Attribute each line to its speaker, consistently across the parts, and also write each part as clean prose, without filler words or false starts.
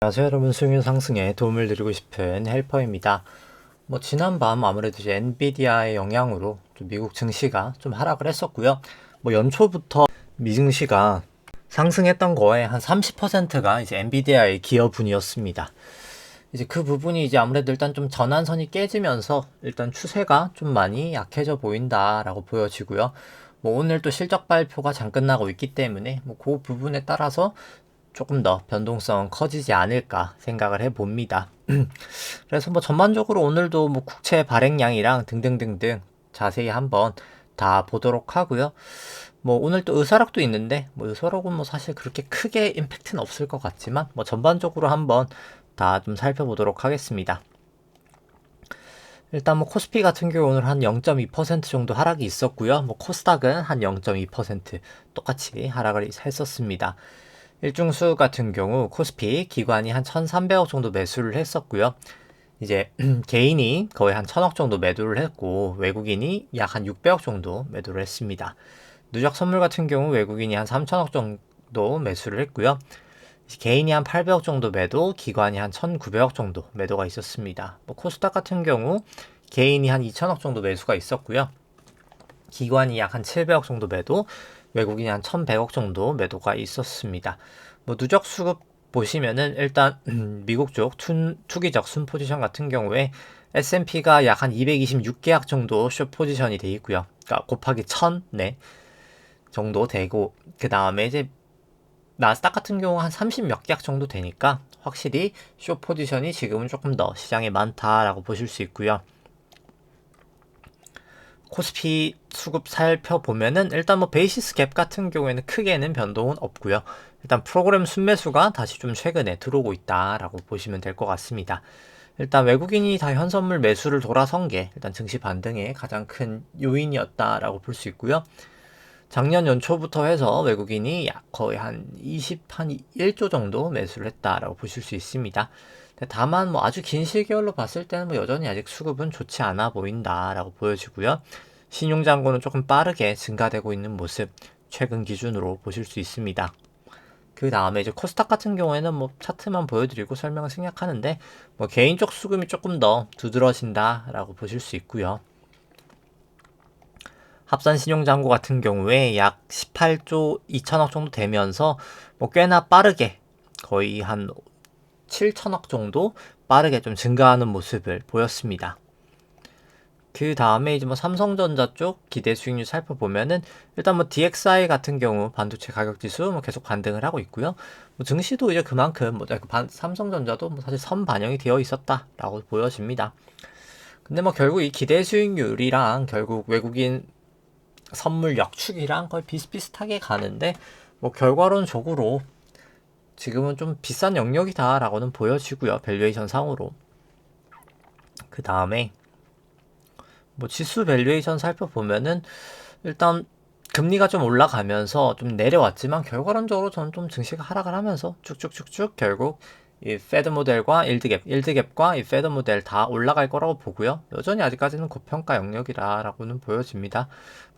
Speaker 1: 안녕하세요 여러분, 수익률 상승에 도움을 드리고 싶은 헬퍼입니다. 지난밤 아무래도 이제 엔비디아의 영향으로 좀 미국 증시가 좀 하락을 했었고요. 연초부터 미 증시가 상승했던 거에 한 30%가 이제 엔비디아의 기여분이었습니다. 이제 그 부분이 이제 아무래도 일단 좀 전환선이 깨지면서 일단 추세가 좀 많이 약해져 보인다라고 보여지고요. 오늘 또 실적 발표가 잠깐 나고 있기 때문에 그 부분에 따라서 조금 더 변동성은 커지지 않을까 생각을 해봅니다. 그래서 전반적으로 오늘도 국채 발행량이랑 등등등등 자세히 한번 다 보도록 하고요. 오늘 또 의사락도 있는데 의사락은 사실 그렇게 크게 임팩트는 없을 것 같지만 전반적으로 한번 다 좀 살펴보도록 하겠습니다. 일단 코스피 같은 경우 오늘 한 0.2% 정도 하락이 있었고요. 코스닥은 한 0.2% 똑같이 하락을 했었습니다. 일중수 같은 경우 코스피 기관이 한 1,300억 정도 매수를 했었고요. 이제 개인이 거의 한 1,000억 정도 매도를 했고 외국인이 약 한 600억 정도 매도를 했습니다. 누적 선물 같은 경우 외국인이 한 3,000억 정도 매수를 했고요. 개인이 한 800억 정도 매도, 기관이 한 1,900억 정도 매도가 있었습니다. 코스닥 같은 경우 개인이 한 2,000억 정도 매수가 있었고요. 기관이 약 한 700억 정도 매도, 외국인이 한 1,100억 정도 매도가 있었습니다. 누적 수급 보시면은 일단 미국 쪽 투기적 순 포지션 같은 경우에 S&P가 약 한 226계약 정도 숏 포지션이 돼 있고요. 그러니까 곱하기 1000 네, 정도 되고, 그 다음에 이제 나스닥 같은 경우 한 30 몇 계약 정도 되니까 확실히 숏 포지션이 지금은 조금 더 시장에 많다라고 보실 수 있고요. 코스피 수급 살펴보면은 일단 베이시스 갭 같은 경우에는 크게는 변동은 없고요. 일단 프로그램 순매수가 다시 좀 최근에 들어오고 있다라고 보시면 될 것 같습니다. 일단 외국인이 다 현선물 매수를 돌아선 게 일단 증시 반등의 가장 큰 요인이었다라고 볼 수 있고요. 작년 연초부터 해서 외국인이 약 거의 한 1조 정도 매수를 했다라고 보실 수 있습니다. 다만 아주 긴 시기열로 봤을 때는 여전히 아직 수급은 좋지 않아 보인다라고 보여지고요. 신용잔고는 조금 빠르게 증가되고 있는 모습 최근 기준으로 보실 수 있습니다. 그 다음에 이제 코스닥 같은 경우에는 차트만 보여드리고 설명을 생략하는데 개인적 수급이 조금 더 두드러진다라고 보실 수 있고요. 합산 신용잔고 같은 경우에 약 18조 2천억 정도 되면서 꽤나 빠르게 거의 한 7천억 정도 빠르게 좀 증가하는 모습을 보였습니다. 그 다음에 이제 삼성전자 쪽 기대 수익률 살펴보면은 일단 DXI 같은 경우 반도체 가격 지수 계속 반등을 하고 있고요. 증시도 이제 그만큼 삼성전자도 사실 선반영이 되어 있었다라고 보여집니다. 근데 결국 이 기대 수익률이랑 결국 외국인 선물 역축이랑 거의 비슷비슷하게 가는데 결과론적으로 지금은 좀 비싼 영역이다라고는 보여지고요. 밸류에이션 상으로. 그 다음에 지수 밸류에이션 살펴보면은 일단 금리가 좀 올라가면서 좀 내려왔지만 결과론적으로 저는 좀 증시가 하락을 하면서 쭉쭉쭉쭉 결국 이 페드 모델과 일드갭과 이 페드 모델 다 올라갈 거라고 보고요. 여전히 아직까지는 고평가 영역이라고는 보여집니다.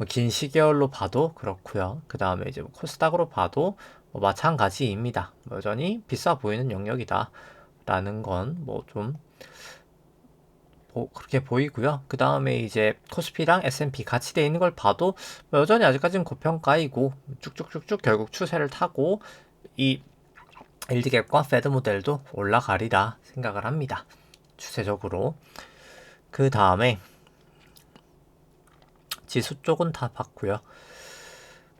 Speaker 1: 긴 시계열로 봐도 그렇고요. 그 다음에 이제 코스닥으로 봐도 마찬가지입니다. 여전히 비싸 보이는 영역이다라는 건 좀 그렇게 보이고요. 그 다음에 이제 코스피랑 S&P 같이 돼 있는 걸 봐도 여전히 아직까지는 고평가이고 쭉쭉쭉쭉 결국 추세를 타고 이 일드갭과 페드 모델도 올라가리라 생각을 합니다. 추세적으로. 그 다음에 지수 쪽은 다 봤고요.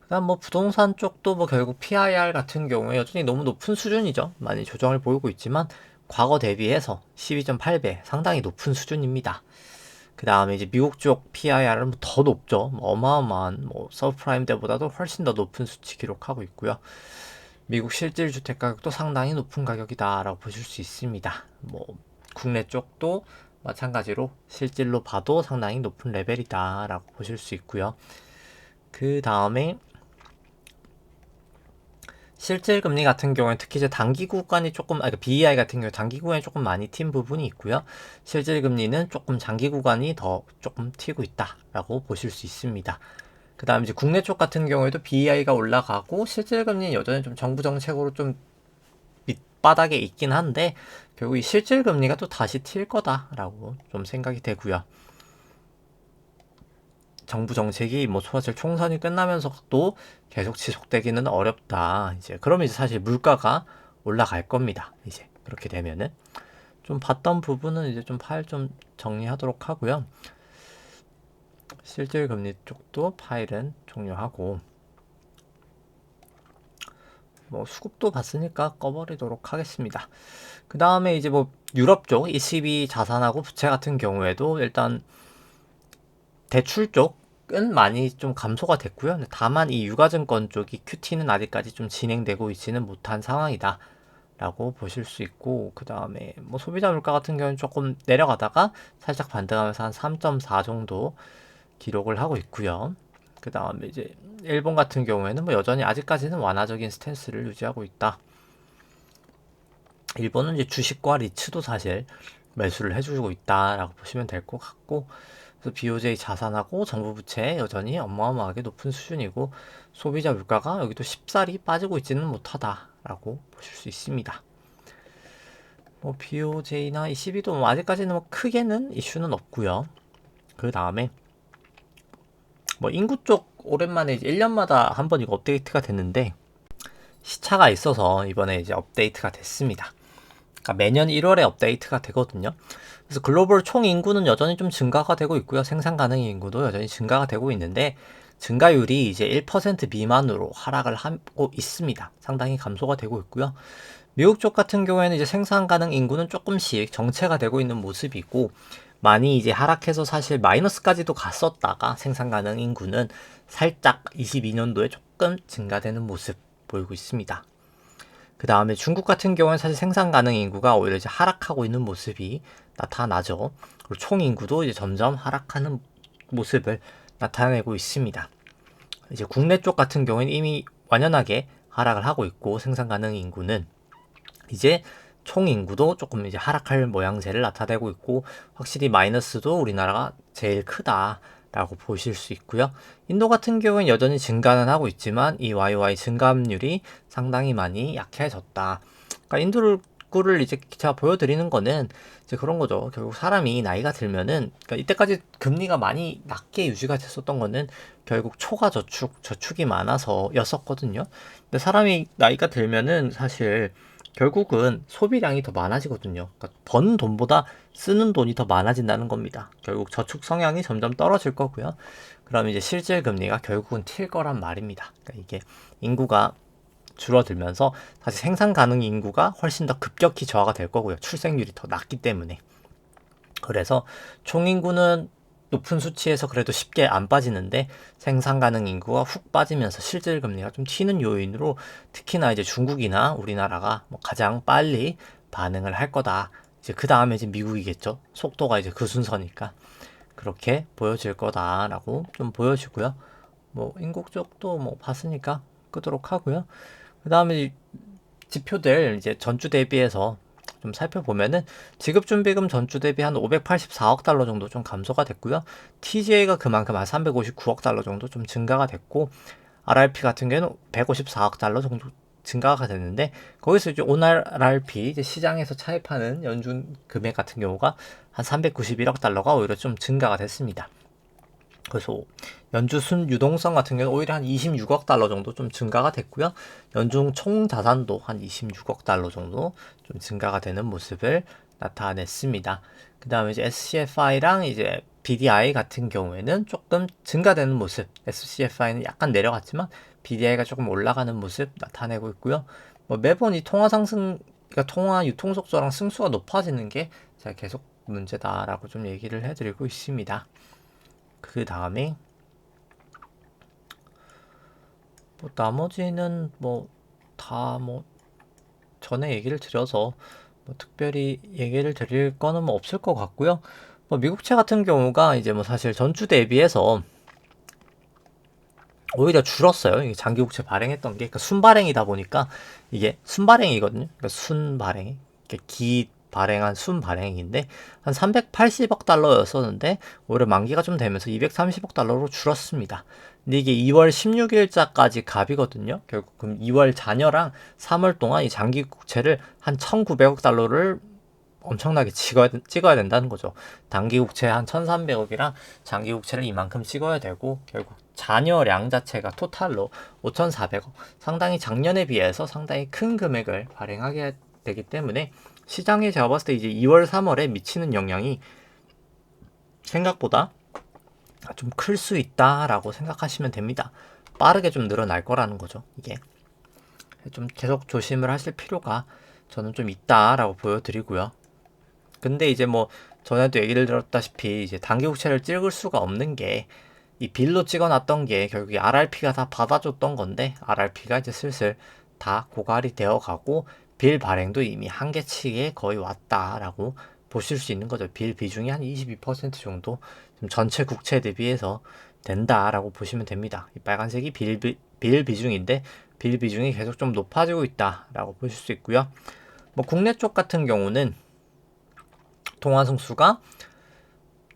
Speaker 1: 그다음 부동산 쪽도 결국 PIR 같은 경우에 여전히 너무 높은 수준이죠. 많이 조정을 보이고 있지만 과거 대비해서 12.8배 상당히 높은 수준입니다. 그 다음에 이제 미국 쪽 PIR은 더 높죠. 어마어마한 서브프라임 때보다도 훨씬 더 높은 수치 기록하고 있고요. 미국 실질 주택 가격도 상당히 높은 가격이다라고 보실 수 있습니다. 국내 쪽도 마찬가지로 실질로 봐도 상당히 높은 레벨이다라고 보실 수 있고요. 그 다음에 실질 금리 같은 경우에 특히 이제 단기 구간이 조금, BEI 같은 경우에 단기 구간이 조금 많이 튄 부분이 있고요. 실질 금리는 조금 장기 구간이 더 조금 튀고 있다라고 보실 수 있습니다. 그 다음 이제 국내 쪽 같은 경우에도 BEI가 올라가고 실질 금리는 여전히 좀 정부 정책으로 좀 밑바닥에 있긴 한데 결국 이 실질 금리가 또 다시 튈 거다라고 좀 생각이 되고요. 정부 정책이 뭐 사실 총선이 끝나면서도 계속 지속되기는 어렵다. 이제 그러면 이제 사실 물가가 올라갈 겁니다. 이제 그렇게 되면은 좀 봤던 부분은 이제 좀 파일 좀 정리하도록 하고요. 실질 금리 쪽도 파일은 종료하고 뭐 수급도 봤으니까 꺼버리도록 하겠습니다. 그 다음에 이제 뭐 유럽 쪽 ECB 자산하고 부채 같은 경우에도 일단 대출 쪽은 많이 좀 감소가 됐고요. 다만 이 유가증권 쪽이 QT는 아직까지 좀 진행되고 있지는 못한 상황이다 라고 보실 수 있고, 그 다음에 뭐 소비자 물가 같은 경우는 조금 내려가다가 살짝 반등하면서 한 3.4 정도 기록을 하고 있고요. 그 다음에 이제 일본 같은 경우에는 뭐 여전히 아직까지는 완화적인 스탠스를 유지하고 있다. 일본은 이제 주식과 리츠도 사실 매수를 해주고 있다라고 보시면 될 것 같고, 그래서 BOJ 자산하고 정부 부채 여전히 어마어마하게 높은 수준이고 소비자 물가가 여기도 쉽사리 빠지고 있지는 못하다라고 보실 수 있습니다. 뭐 BOJ나 ECB도 뭐 아직까지는 뭐 크게는 이슈는 없고요. 그 다음에 뭐 인구 쪽 오랜만에 이제 1년마다 한 번 이거 업데이트가 됐는데 시차가 있어서 이번에 이제 업데이트가 됐습니다. 그러니까 매년 1월에 업데이트가 되거든요. 그래서 글로벌 총 인구는 여전히 좀 증가가 되고 있고요. 생산 가능 인구도 여전히 증가가 되고 있는데 증가율이 이제 1% 미만으로 하락을 하고 있습니다. 상당히 감소가 되고 있고요. 미국 쪽 같은 경우에는 이제 생산 가능 인구는 조금씩 정체가 되고 있는 모습이고 많이 이제 하락해서 사실 마이너스까지도 갔었다가 생산 가능 인구는 살짝 22년도에 조금 증가되는 모습 보이고 있습니다. 그 다음에 중국 같은 경우는 사실 생산 가능 인구가 오히려 이제 하락하고 있는 모습이 나타나죠. 그리고 총 인구도 이제 점점 하락하는 모습을 나타내고 있습니다. 이제 국내 쪽 같은 경우는 이미 완연하게 하락을 하고 있고 생산 가능 인구는 이제 총 인구도 조금 이제 하락할 모양새를 나타내고 있고 확실히 마이너스도 우리나라가 제일 크다라고 보실 수 있고요. 인도 같은 경우는 여전히 증가는 하고 있지만 이 YY 증감률이 상당히 많이 약해졌다. 그러니까 인도를 이제 제가 보여드리는 거는 이제 그런 거죠. 결국 사람이 나이가 들면은 그러니까 이때까지 금리가 많이 낮게 유지가 됐었던 거는 결국 초과 저축이 많아서였었거든요. 근데 사람이 나이가 들면은 사실 결국은 소비량이 더 많아지거든요. 그러니까 번 돈보다 쓰는 돈이 더 많아진다는 겁니다. 결국 저축 성향이 점점 떨어질 거고요. 그럼 이제 실질 금리가 결국은 튈 거란 말입니다. 그러니까 이게 인구가 줄어들면서 사실 생산 가능 인구가 훨씬 더 급격히 저하가 될 거고요. 출생률이 더 낮기 때문에. 그래서 총 인구는 높은 수치에서 그래도 쉽게 안 빠지는데 생산 가능 인구가 훅 빠지면서 실질 금리가 좀 튀는 요인으로 특히나 이제 중국이나 우리나라가 뭐 가장 빨리 반응을 할 거다. 이제 그 다음에 이제 미국이겠죠. 속도가 이제 그 순서니까 그렇게 보여질 거다라고 좀 보여지고요. 뭐 인국 쪽도 뭐 봤으니까 끄도록 하고요. 그 다음에 지표들 이제 전주 대비해서 좀 살펴보면은 지급준비금 전주 대비 한 584억 달러 정도 좀 감소가 됐고요. TGA가 그만큼 한 359억 달러 정도 좀 증가가 됐고 RRP 같은 경우는 154억 달러 정도 증가가 됐는데 거기서 이제 ORRP 이제 시장에서 차입하는 연준 금액 같은 경우가 한 391억 달러가 오히려 좀 증가가 됐습니다. 그래서 연준 순 유동성 같은 경우는 오히려 한 26억 달러 정도 좀 증가가 됐고요. 연중 총 자산도 한 26억 달러 정도 좀 증가가 되는 모습을 나타냈습니다. 그 다음에 이제 SCFI랑 이제 BDI 같은 경우에는 조금 증가되는 모습, SCFI는 약간 내려갔지만 BDI가 조금 올라가는 모습 나타내고 있고요. 뭐 매번 이 통화 상승, 그러니까 통화 유통 속도랑 승수가 높아지는 게 제가 계속 문제다라고 좀 얘기를 해드리고 있습니다. 그 다음에 뭐 나머지는 뭐 다 뭐 전에 얘기를 드려서 뭐 특별히 얘기를 드릴 거는 뭐 없을 것 같고요. 뭐 미국채 같은 경우가 이제 뭐 사실 전주 대비해서 오히려 줄었어요. 이게 장기국채 발행했던 게 그러니까 순발행이다 보니까 이게 순발행이거든요. 그러니까 순발행, 발행한 순 발행인데 한 380억 달러였었는데 올해 만기가 좀 되면서 230억 달러로 줄었습니다. 근데 이게 2월 16일자까지 갑이거든요. 결국 그럼 2월 잔여랑 3월 동안 이 장기 국채를 한 1,900억 달러를 엄청나게 찍어야 된다는 거죠. 단기 국채 한 1,300억이랑 장기 국채를 이만큼 찍어야 되고 결국 잔여량 자체가 토탈로 5,400억, 상당히 작년에 비해서 상당히 큰 금액을 발행하게 되기 때문에 시장에 제가 봤을 때 이제 2월, 3월에 미치는 영향이 생각보다 좀 클 수 있다라고 생각하시면 됩니다. 빠르게 좀 늘어날 거라는 거죠. 이게 좀 계속 조심을 하실 필요가 저는 좀 있다라고 보여드리고요. 근데 이제 뭐 전에도 얘기를 들었다시피 이제 단기 국채를 찍을 수가 없는 게 이 빌로 찍어놨던 게 결국에 RRP가 다 받아줬던 건데 RRP가 이제 슬슬 다 고갈이 되어가고 빌 발행도 이미 한계치에 거의 왔다라고 보실 수 있는 거죠. 빌 비중이 한 22% 정도 좀 전체 국채 대비해서 된다라고 보시면 됩니다. 이 빨간색이 빌 비중인데 빌 비중이 계속 좀 높아지고 있다라고 보실 수 있고요. 뭐 국내 쪽 같은 경우는 통화 승수가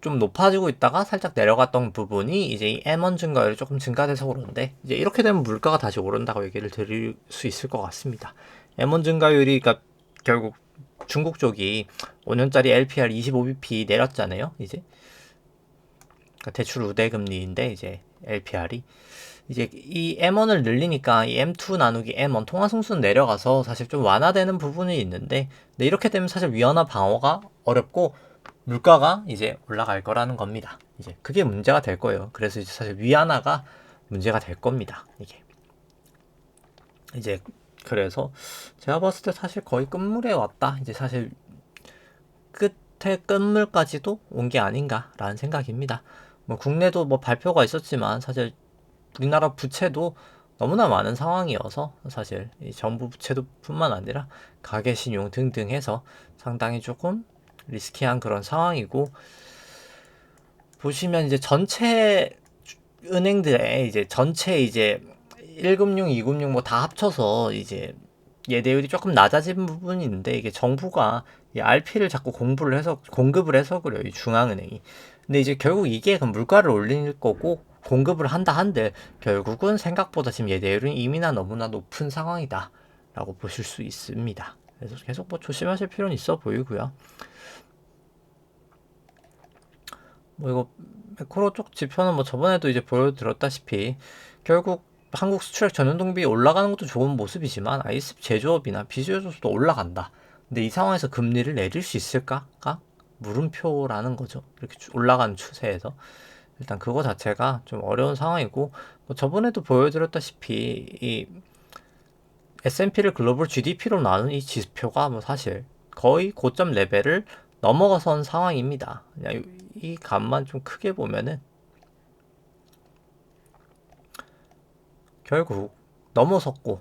Speaker 1: 좀 높아지고 있다가 살짝 내려갔던 부분이 이제 이 M1 증가율이 조금 증가돼서 그런데 이제 이렇게 되면 물가가 다시 오른다고 얘기를 드릴 수 있을 것 같습니다. M1 증가율이 그러니까 결국 중국 쪽이 5년짜리 LPR 25bp 내렸잖아요. 이제 그러니까 대출 우대 금리인데 이제 LPR이 이제 이 M1을 늘리니까 이 M2 나누기 M1 통화 승수는 내려가서 사실 좀 완화되는 부분이 있는데 근데 이렇게 되면 사실 위안화 방어가 어렵고 물가가 이제 올라갈 거라는 겁니다. 이제 그게 문제가 될 거예요. 그래서 이제 사실 위안화가 문제가 될 겁니다. 이게 이제 그래서 제가 봤을 때 사실 거의 끝물에 왔다. 이제 사실 끝에 끝물까지도 온 게 아닌가라는 생각입니다. 뭐 국내도 뭐 발표가 있었지만 사실 우리나라 부채도 너무나 많은 상황이어서 사실 이 정부 부채도 뿐만 아니라 가계신용 등등 해서 상당히 조금 리스키한 그런 상황이고 보시면 이제 전체 은행들의 이제 전체 이제 1금융, 2금융 뭐 다 합쳐서 이제 예대율이 조금 낮아진 부분이 있는데 이게 정부가 이 RP를 자꾸 공급을 해서 그래요. 이 중앙은행이. 근데 이제 결국 이게 그 물가를 올릴 거고 공급을 한다 한들 결국은 생각보다 지금 예대율은 이미나 너무나 높은 상황이다 라고 보실 수 있습니다. 그래서 계속 뭐 조심하실 필요는 있어 보이고요. 뭐 이거 매크로 쪽 지표는 뭐 저번에도 이제 보여드렸다시피 결국 한국 수출액 전년동비 올라가는 것도 좋은 모습이지만 ISF 제조업이나 비수요소도 올라간다. 근데 이 상황에서 금리를 내릴 수 있을까가 물음표라는 거죠. 이렇게 올라가는 추세에서 일단 그거 자체가 좀 어려운 상황이고 뭐 저번에도 보여드렸다시피 이 S&P를 글로벌 GDP로 나눈 이 지표가 뭐 사실 거의 고점 레벨을 넘어가선 상황입니다. 그냥 이 값만 좀 크게 보면은 결국 넘어섰고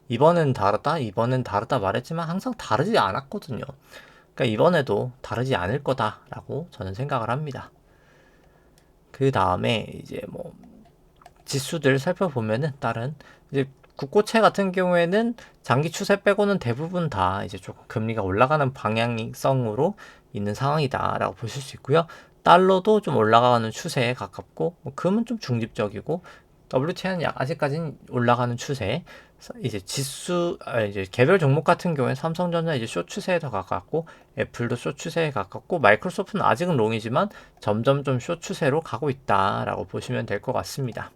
Speaker 1: 이번엔 다르다 말했지만 항상 다르지 않았거든요. 그러니까 이번에도 다르지 않을 거다라고 저는 생각을 합니다. 그 다음에 이제 뭐 지수들 살펴보면은 다른 이제 국고채 같은 경우에는 장기 추세 빼고는 대부분 다 이제 조금 금리가 올라가는 방향성으로 있는 상황이다라고 보실 수 있고요. 달러도 좀 올라가는 추세에 가깝고 뭐 금은 좀 중립적이고 WTI는 아직까지는 올라가는 추세. 이제 이제 개별 종목 같은 경우에 삼성전자 이제 숏 추세에 더 가깝고 애플도 숏 추세에 가깝고 마이크로소프트는 아직은 롱이지만 점점 좀 숏 추세로 가고 있다라고 보시면 될 것 같습니다.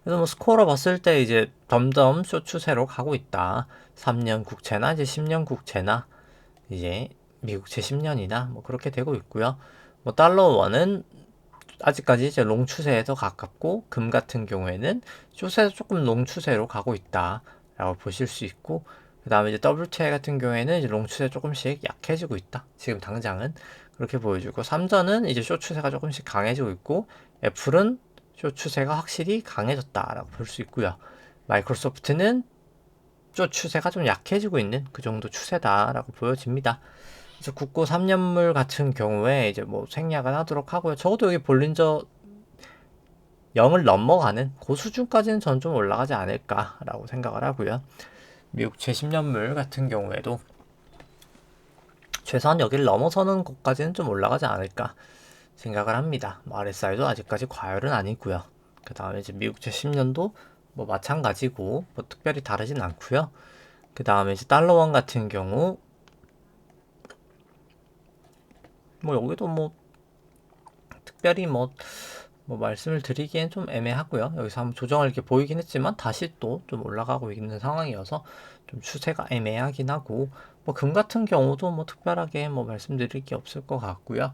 Speaker 1: 그래서 뭐 스코어로 봤을 때 이제 점점 숏 추세로 가고 있다. 3년 국채나 이제 10년 국채나 이제 미국채 10년이나 뭐 그렇게 되고 있고요. 뭐 달러 원은 아직까지 이제 롱 추세에 더 가깝고 금 같은 경우에는 숏에서 조금 롱 추세로 가고 있다라고 보실 수 있고 그 다음에 이제 WTI 같은 경우에는 이제 롱 추세 조금씩 약해지고 있다. 지금 당장은 그렇게 보여주고 삼전은 이제 숏 추세가 조금씩 강해지고 있고 애플은 숏 추세가 확실히 강해졌다라고 볼 수 있고요. 마이크로소프트는 숏 추세가 좀 약해지고 있는 그 정도 추세다라고 보여집니다. 그래서 국고 3년물 같은 경우에 이제 뭐 생략을 하도록 하고요. 적어도 여기 볼린저 0을 넘어가는 그 수준까지는 전 좀 올라가지 않을까라고 생각을 하고요. 미국 제10년물 같은 경우에도 최소한 여기를 넘어서는 곳까지는 좀 올라가지 않을까 생각을 합니다. 뭐 RSI도 아직까지 과열은 아니고요. 그 다음에 이제 미국 제10년도 뭐 마찬가지고 뭐 특별히 다르진 않고요. 그 다음에 이제 달러원 같은 경우 뭐 여기도 뭐 특별히 뭐 말씀을 드리기엔 좀 애매하고요. 여기서 한번 조정을 이렇게 보이긴 했지만 다시 또 좀 올라가고 있는 상황이어서 좀 추세가 애매하긴 하고, 뭐 금 같은 경우도 뭐 특별하게 뭐 말씀드릴 게 없을 것 같고요.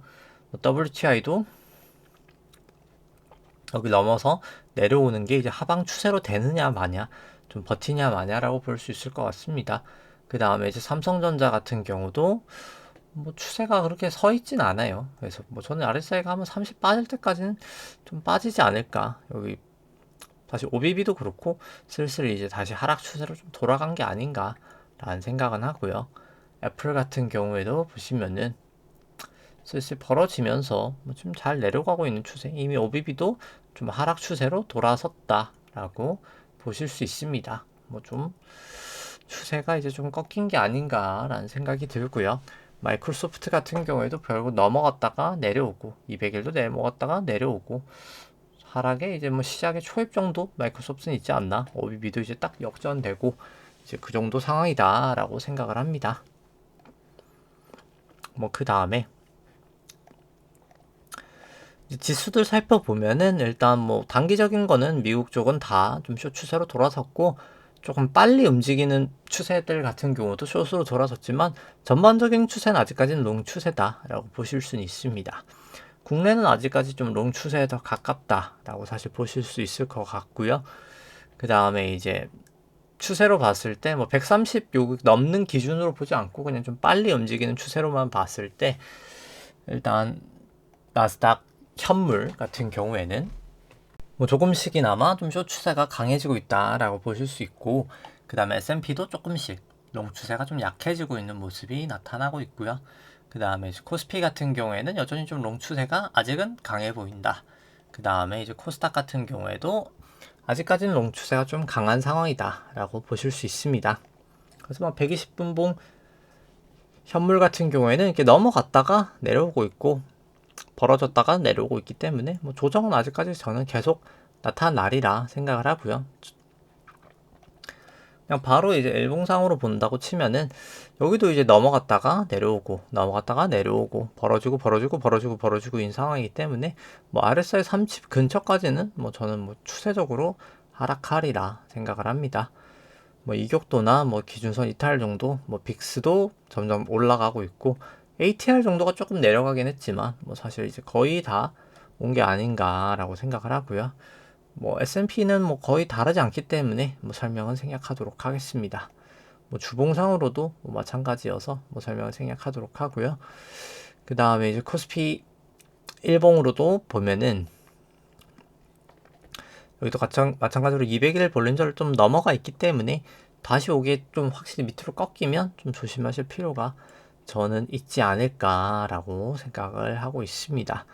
Speaker 1: 뭐 WTI도 여기 넘어서 내려오는 게 이제 하방 추세로 되느냐 마냐, 좀 버티냐 마냐라고 볼 수 있을 것 같습니다. 그 다음에 이제 삼성전자 같은 경우도 뭐 추세가 그렇게 서 있진 않아요. 그래서 뭐 저는 RSI가 한번 30 빠질 때까지는 좀 빠지지 않을까. 여기 다시 OBB도 그렇고 슬슬 이제 다시 하락 추세로 좀 돌아간 게 아닌가라는 생각은 하고요. 애플 같은 경우에도 보시면은 슬슬 벌어지면서 뭐 좀 잘 내려가고 있는 추세. 이미 OBB도 좀 하락 추세로 돌아섰다라고 보실 수 있습니다. 뭐 좀 추세가 이제 좀 꺾인 게 아닌가라는 생각이 들고요. 마이크로소프트 같은 경우에도 결국 넘어갔다가 내려오고 200일도 넘어갔다가 내려오고 하락에 이제 뭐 시작의 초입 정도 마이크로소프트는 있지 않나. OBB도 이제 딱 역전되고 이제 그 정도 상황이다라고 생각을 합니다. 뭐 그 다음에 지수들 살펴보면은 일단 뭐 단기적인 거는 미국 쪽은 다 좀 숏 추세로 돌아섰고, 조금 빨리 움직이는 추세들 같은 경우도 숏으로 돌아섰지만 전반적인 추세는 아직까지는 롱 추세다라고 보실 수는 있습니다. 국내는 아직까지 좀 롱 추세에 더 가깝다라고 사실 보실 수 있을 것 같고요. 그 다음에 이제 추세로 봤을 때 뭐 130 넘는 기준으로 보지 않고 그냥 좀 빨리 움직이는 추세로만 봤을 때 일단 나스닥 현물 같은 경우에는 뭐 조금씩이나마 좀 숏 추세가 강해지고 있다라고 보실 수 있고, 그 다음에 S&P도 조금씩 롱 추세가 좀 약해지고 있는 모습이 나타나고 있고요. 그 다음에 코스피 같은 경우에는 여전히 좀 롱 추세가 아직은 강해 보인다. 그 다음에 이제 코스닥 같은 경우에도 아직까지는 롱 추세가 좀 강한 상황이다라고 보실 수 있습니다. 그래서 뭐 120분봉 현물 같은 경우에는 이렇게 넘어갔다가 내려오고 있고 벌어졌다가 내려오고 있기 때문에 뭐 조정은 아직까지 저는 계속 나타나리라 생각을 하고요. 그냥 바로 이제 일봉상으로 본다고 치면은 여기도 이제 넘어갔다가 내려오고 넘어갔다가 내려오고 벌어지고 인 상황이기 때문에 뭐 RSI 30 근처까지는 뭐 저는 뭐 추세적으로 하락하리라 생각을 합니다. 뭐 이격도나 뭐 기준선 이탈 정도, 뭐 빅스도 점점 올라가고 있고 ATR 정도가 조금 내려가긴 했지만 뭐 사실 이제 거의 다 온 게 아닌가라고 생각을 하고요. 뭐 S&P는 뭐 거의 다르지 않기 때문에 뭐 설명은 생략하도록 하겠습니다. 뭐 주봉상으로도 뭐 마찬가지여서 뭐 설명을 생략하도록 하고요. 그 다음에 이제 코스피 일봉으로도 보면은 여기도 마찬가지로 200일 볼린저를 좀 넘어가 있기 때문에 다시 오게 좀 확실히 밑으로 꺾이면 좀 조심하실 필요가 저는 있지 않을까라고 생각을 하고 있습니다.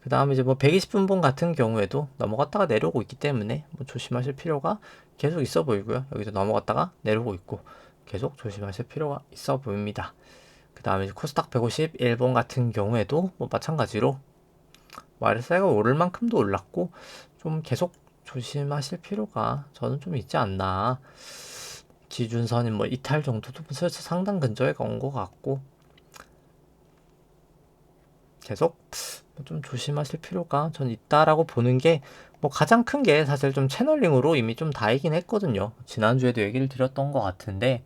Speaker 1: 그 다음에 이제 뭐 120분봉 같은 경우에도 넘어갔다가 내려오고 있기 때문에 뭐 조심하실 필요가 계속 있어 보이고요. 여기서 넘어갔다가 내려오고 있고 계속 조심하실 필요가 있어 보입니다. 그 다음에 코스닥 150 일본 같은 경우에도 뭐 마찬가지로 RSI가 오를 만큼도 올랐고 좀 계속 조심하실 필요가 저는 좀 있지 않나. 기준선인 뭐 이탈 정도도 슬슬 상당 근처에 온 것 같고 계속 좀 조심하실 필요가 전 있다라고 보는 게 뭐 가장 큰 게 사실 좀 채널링으로 이미 좀 다이긴 했거든요. 지난주에도 얘기를 드렸던 것 같은데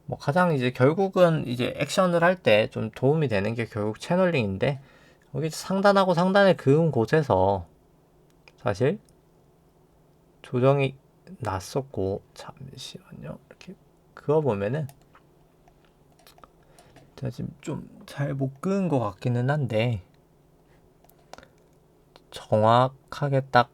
Speaker 1: 뭐 가장 이제 결국은 이제 액션을 할 때 좀 도움이 되는 게 결국 채널링인데 여기 상단하고 상단에 그은 곳에서 사실 조정이 났었고 잠시만요. 이렇게 그어보면은 제가 지금 좀 잘 못 그은 것 같기는 한데 정확하게 딱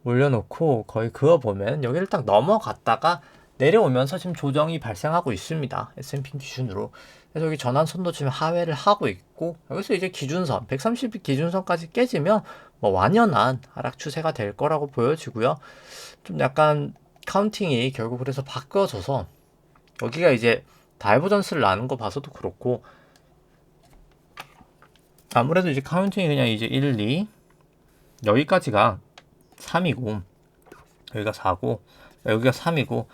Speaker 1: 올려놓고 거의 그어보면 여기를 딱 넘어갔다가 내려오면서 지금 조정이 발생하고 있습니다. S&P 기준으로. 그래서 여기 전환선도 지금 하회를 하고 있고 여기서 이제 기준선 130일 기준선까지 깨지면 뭐 완연한 하락 추세가 될 거라고 보여지고요. 좀 약간 카운팅이 결국 그래서 바꿔져서 여기가 이제 다이버전스를 나는 거 봐서도 그렇고 아무래도 이제 카운팅이 그냥 이제 1, 2 여기까지가 3이고 여기가 4고 여기가 3이고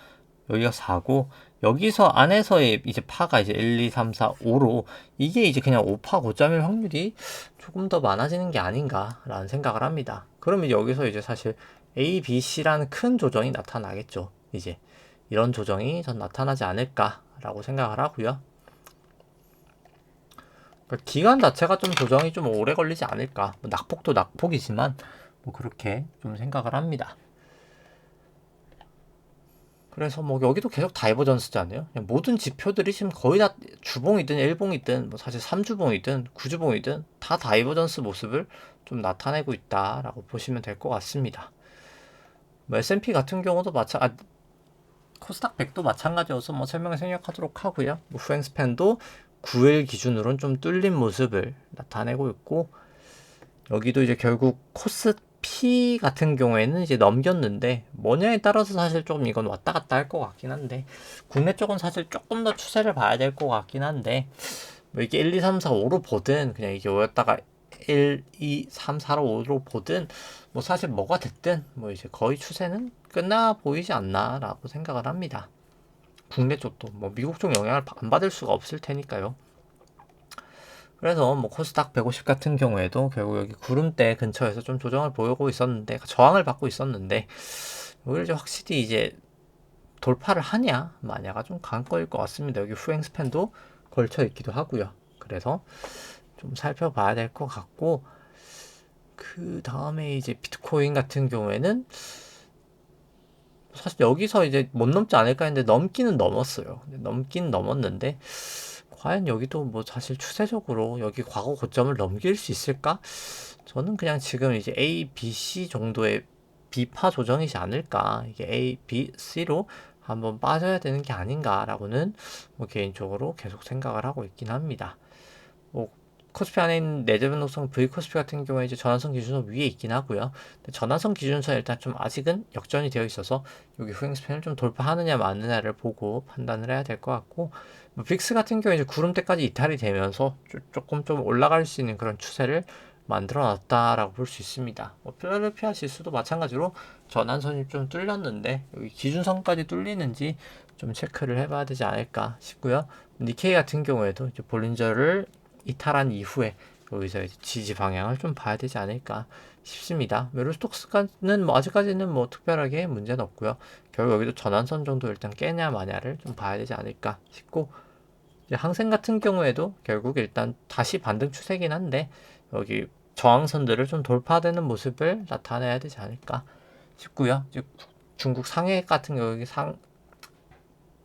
Speaker 1: 여기가 4고 여기서 안에서의 이제 파가 이제 1, 2, 3, 4, 5로 이게 이제 그냥 5파 고점일 확률이 조금 더 많아지는 게 아닌가라는 생각을 합니다. 그러면 여기서 이제 사실 A, B, C라는 큰 조정이 나타나겠죠. 이제 이런 조정이 전 나타나지 않을까라고 생각을 하고요. 그러니까 기간 자체가 좀 조정이 좀 오래 걸리지 않을까. 뭐 낙폭도 낙폭이지만 뭐 그렇게 좀 생각을 합니다. 그래서 뭐 여기도 계속 다이버전스잖아요. 그냥 모든 지표들이 지금 거의 다 주봉이든 일봉이든 뭐 사실 3주봉이든 9주봉이든 다 다이버전스 모습을 좀 나타내고 있다라고 보시면 될 것 같습니다. 뭐 S&P 같은 경우도 코스닥 100도 마찬가지여서 뭐 설명을 생략하도록 하고요. 뭐 후행 스팬도 9일 기준으로는 좀 뚫린 모습을 나타내고 있고 여기도 이제 결국 코스피 같은 경우에는 이제 넘겼는데 뭐냐에 따라서 사실 조금 이건 왔다 갔다 할 것 같긴 한데 국내 쪽은 사실 조금 더 추세를 봐야 될 것 같긴 한데 뭐 이게 1, 2, 3, 4, 5로 보든 그냥 이게 5였다가 1, 2, 3, 4로 5로 보든 뭐 사실 뭐가 됐든 뭐 이제 거의 추세는 끝나 보이지 않나라고 생각을 합니다. 국내 쪽도 뭐 미국 쪽 영향을 안 받을 수가 없을 테니까요. 그래서 뭐 코스닥 150 같은 경우에도 결국 여기 구름대 근처에서 좀 조정을 보이고 있었는데 저항을 받고 있었는데 여기를 이제 확실히 이제 돌파를 하냐 마냐가 좀 관건일 것 같습니다. 여기 후행 스팬도 걸쳐 있기도 하고요. 그래서 좀 살펴봐야 될 것 같고 그 다음에 이제 비트코인 같은 경우에는 사실 여기서 이제 못 넘지 않을까 했는데 넘기는 넘었어요. 넘긴 넘었는데 과연 여기도 뭐 사실 추세적으로 여기 과거 고점을 넘길 수 있을까? 저는 그냥 지금 이제 A, B, C 정도의 B파 조정이지 않을까. 이게 A, B, C로 한번 빠져야 되는 게 아닌가라고는 뭐 개인적으로 계속 생각을 하고 있긴 합니다. 뭐 코스피 안에 있는 내재변동성 V 코스피 같은 경우에 이제 전환선 기준선 위에 있긴 하고요. 근데 전환선 기준선 일단 좀 아직은 역전이 되어 있어서 여기 후행 스팬을 좀 돌파하느냐 마느냐를 보고 판단을 해야 될 것 같고 뭐 빅스 같은 경우에 이제 구름대까지 이탈이 되면서 조금 좀 올라갈 수 있는 그런 추세를 만들어 놨다라고 볼 수 있습니다. 뭐 필라델피아 지수도 마찬가지로 전환선이 좀 뚫렸는데 여기 기준선까지 뚫리는지 좀 체크를 해봐야 되지 않을까 싶고요. 니케이 같은 경우에도 이제 볼린저를 이탈한 이후에 여기서 이제 지지 방향을 좀 봐야 되지 않을까 싶습니다. 메로스톡스는 뭐 아직까지는 뭐 특별하게 문제는 없고요. 결국 여기도 전환선 정도 일단 깨냐 마냐를 좀 봐야 되지 않을까 싶고 이제 항생 같은 경우에도 결국 일단 다시 반등 추세긴 한데 여기 저항선들을 좀 돌파되는 모습을 나타내야 되지 않을까 싶고요. 이제 중국 상해 같은 경우 여기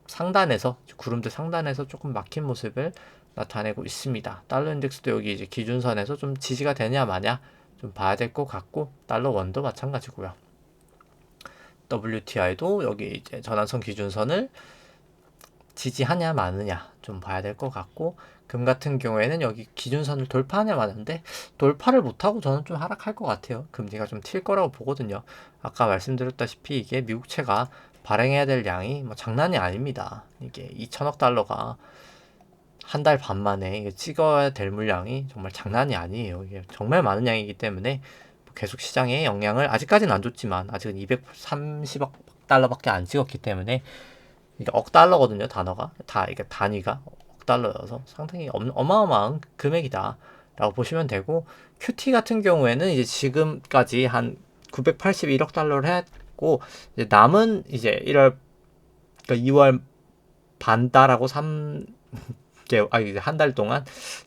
Speaker 1: 상단에서 구름대 상단에서 조금 막힌 모습을 나타내고 있습니다. 달러 인덱스도 여기 이제 기준선에서 좀 지지가 되냐 마냐 좀 봐야 될 것 같고 달러 원도 마찬가지고요. WTI도 여기 이제 전환선 기준선을 지지하냐 마느냐 좀 봐야 될 것 같고 금 같은 경우에는 여기 기준선을 돌파하냐 마는데 돌파를 못하고 저는 좀 하락할 것 같아요. 금리가 좀 튈 거라고 보거든요. 아까 말씀드렸다시피 이게 미국채가 발행해야 될 양이 뭐 장난이 아닙니다. 이게 2천억 달러가 한 달 반 만에 찍어야 될 물량이 정말 장난이 아니에요. 이게 정말 많은 양이기 때문에 계속 시장에 영향을 아직까지는 안 줬지만 아직은 230억 달러밖에 안 찍었기 때문에 이게 억 달러거든요. 단어가 다 이게 단위가 억 달러여서 상당히 어마어마한 금액이다라고 보시면 되고 QT 같은 경우에는 이제 지금까지 한 981억 달러를 했고 이제 남은 이제 1월 그러니까 2월 반달하고 3개월 한 달 동안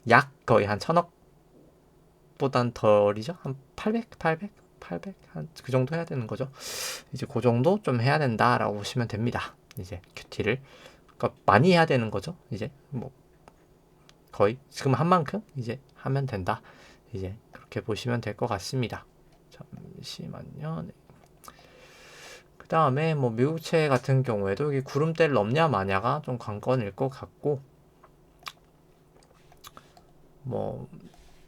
Speaker 1: 약 거의 한 1,000억보단 덜이죠. 한 800 한 그 정도 해야 되는 거죠. 이제 그 정도 좀 해야 된다라고 보시면 됩니다. 이제 QT를 그러니까 많이 해야 되는 거죠. 이제 뭐 거의 지금 한 만큼 이제 하면 된다. 이제 그렇게 보시면 될 것 같습니다. 잠시만요. 네. 그 다음에 뭐 미국채 같은 경우에도 여기 구름대를 넘냐 마냐가 좀 관건일 것 같고 뭐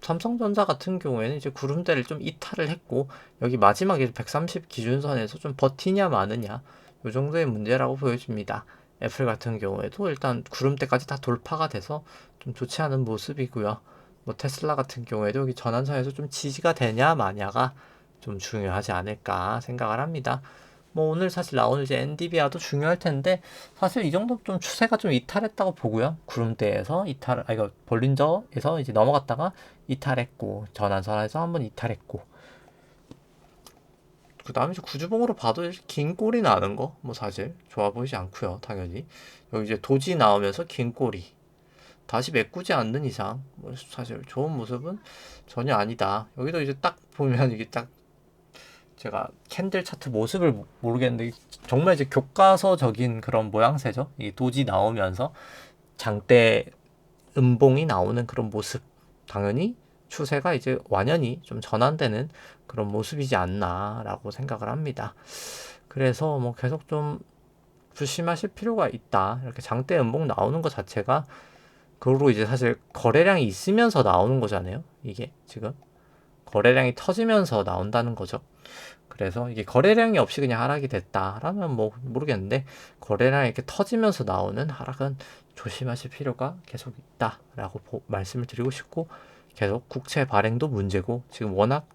Speaker 1: 삼성전자 같은 경우에는 이제 구름대를 좀 이탈을 했고 여기 마지막에 130 기준선에서 좀 버티냐 마느냐 이 정도의 문제라고 보여집니다. 애플 같은 경우에도 일단 구름대까지 다 돌파가 돼서 좀 좋지 않은 모습이고요. 뭐 테슬라 같은 경우에도 여기 전환선에서 좀 지지가 되냐 마냐가 좀 중요하지 않을까 생각을 합니다. 뭐 오늘 사실 나오는 이제 엔디비아도 중요할 텐데 사실 이 정도 좀 추세가 좀 이탈했다고 보고요. 구름대에서 이거 볼린저에서 이제 넘어갔다가 이탈했고 전환선에서 한번 이탈했고 그 다음에 이제 구주봉으로 봐도 긴 꼬리 나는 거 뭐 사실 좋아 보이지 않고요. 당연히 여기 이제 도지 나오면서 긴 꼬리 다시 메꾸지 않는 이상 뭐 사실 좋은 모습은 전혀 아니다. 여기도 이제 딱 보면 이게 딱 제가 캔들 차트 모습을 모르겠는데 정말 이제 교과서적인 그런 모양새죠. 이 도지 나오면서 장대 음봉이 나오는 그런 모습. 당연히 추세가 이제 완연히 좀 전환되는 그런 모습이지 않나라고 생각을 합니다. 그래서 뭐 계속 좀 조심하실 필요가 있다. 이렇게 장대 음봉 나오는 것 자체가 그리고 이제 사실 거래량이 있으면서 나오는 거잖아요. 이게 지금 거래량이 터지면서 나온다는 거죠. 그래서 이게 거래량이 없이 그냥 하락이 됐다라면 뭐 모르겠는데 거래량이 이렇게 터지면서 나오는 하락은 조심하실 필요가 계속 있다라고 말씀을 드리고 싶고 계속 국채 발행도 문제고 지금 워낙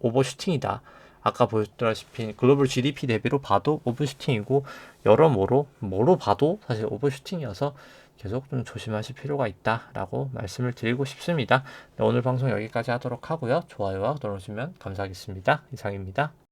Speaker 1: 오버슈팅이다. 아까 보였다시피 글로벌 GDP 대비로 봐도 오버슈팅이고 여러모로 뭐로 봐도 사실 오버슈팅이어서 계속 좀 조심하실 필요가 있다라고 말씀을 드리고 싶습니다. 네, 오늘 방송 여기까지 하도록 하고요. 좋아요와 눌러주시면 감사하겠습니다. 이상입니다.